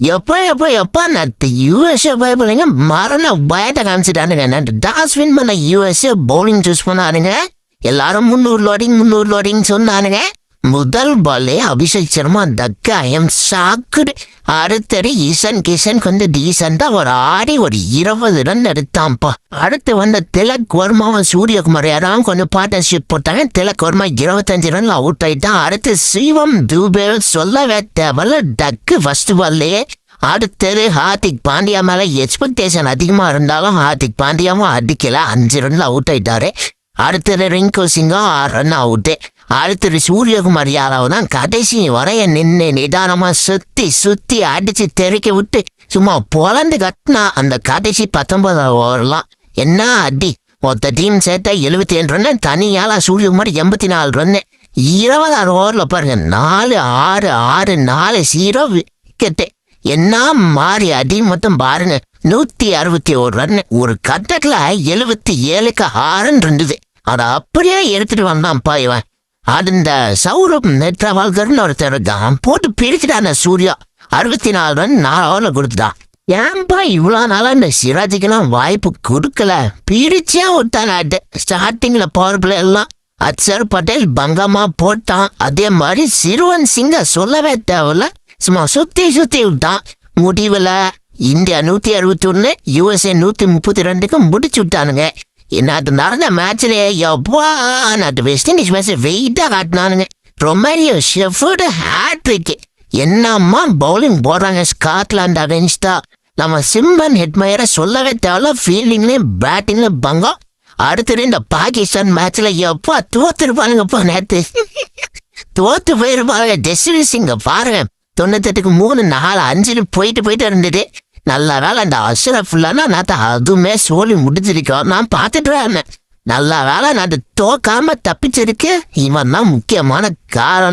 எப்ப நேற்று யூஎஸ்ஏ பயப்படுங்க மரண பயத்தை காமிச்சிட்டானுங்க. நேற்று டாஸ் வின் பண்ண யூஎஸ்ஏ பவுலிங் சூஸ் பண்ணாருங்க. எல்லாரும் 300 லோடிங் சொன்னானுங்க. முதல் பாலே அபிஷேக் சர்மா தக்கா எம் ஷாக்குடு. அடுத்தது ஈசன் கிஷன் கொஞ்சம் டீசெண்டா ஒரு 20 ரன் எடுத்தான்ப்பா. அடுத்து வந்த திலக் வர்மாவும் சூரியகுமார் யாரும் கொஞ்சம் பார்ட்னர்ஷிப் போட்டாங்க. திலக் வர்மா 25 ரன்ல அவுட் ஆயிட்டான். அடுத்து சிவம் தூபே சொல்லவே தேவையில்ல, டக்கு ஃபர்ஸ்ட் பால்லையே. அடுத்தது ஹார்திக் பாண்டியா மேல எக்ஸ்பெக்டேஷன் அதிகமா இருந்தாலும் ஹார்திக் பாண்டியாவும் அடிக்கல, 5 ரன்ல அவுட் ஆயிட்டாரு. அடுத்தது ரிங்கு சிங்கும் 6 ரன் அவுட்டு. அடுத்தது சூரியகுமார் யாதவ் தான் கடைசி வரைய நின்று நிதானமா சுத்தி அடிச்சு தெறிக்க விட்டு சும்மா பொலந்து கட்டினா. அந்த கடைசி 19 ஓவர்லாம் என்ன அடி. மொத்த டீம் சேர்த்த 77 ரன்னு, தனியால சூரியகுமார் 84 ரன்னு. 20 ஓவர்ல பாருங்க 4-6-6-4-0 விக்கெட்டு. என்ன மாறி அடி மொத்தம் பாருங்க 161 ரன்னு. ஒரு கட்டத்துல 77க்கு 6 இருந்தது. அதை அப்படியே எடுத்துட்டு வந்தான்ப்பா இவன். அது இந்த சௌரப் நெட்ரவால்கர்னு ஒருத்தர் இருக்கான், போட்டு பிரிச்சுட்டான சூர்யா. 64 ரன் 4 ஓவர்ல கொடுத்துட்டான். ஏன்பா இவ்வளோ நாளா இந்த சிராஜுக்கெல்லாம் வாய்ப்பு கொடுக்கல? பிரிச்சே விட்டான். ஸ்டார்டிங்ல பவர் பிளே எல்லாம் அக்சர் பட்டேல் பங்கமா போட்டான். அதே மாதிரி சிறுவன் சிங்க சொல்லவே தேவையில்ல, சும்மா சுத்தி விட்டான். முடிவுல இந்தியா 161, யூஎஸ்ஏ 132க்கு முடிச்சு விட்டானுங்க. நாட்டு நடந்த மேட்ச்ல எப்பா நாட்டு வெஸ்ட் இண்டீஸ் மேட்ச் வெயிட்டா காட்டினானுங்க. Romario Shepherd hat-trick. என்னம்மா பவுலிங் போடுறாங்க ஸ்காட்லாந்து அகைன்ஸ்டா. நம்ம சிம்பன் ஹெட்மயரை சொல்லவே தேவையில்ல, ஃபீல்டிங்லேயும் பேட்டிங்ல பங்கம். அடுத்தது இந்த பாகிஸ்தான் மேட்ச்ல எப்பா தோத்துருப்பானுங்கப்பா. நேற்று தோத்து போயிருப்பாங்க. ஜஸ்வீர் சிங்க பாருங்க 98க்கு 3, 4, 5 போயிட்டு இருந்தது. நல்ல வேலை அந்த அஷ்ரஃபுல்லானா நான் அதுவுமே சோழி முடிச்சிருக்கோம். நான் பார்த்துட்டு நல்ல வேலை நான் தோக்காம தப்பிச்சிருக்கு. இவன் தான் முக்கியமான காரணம்.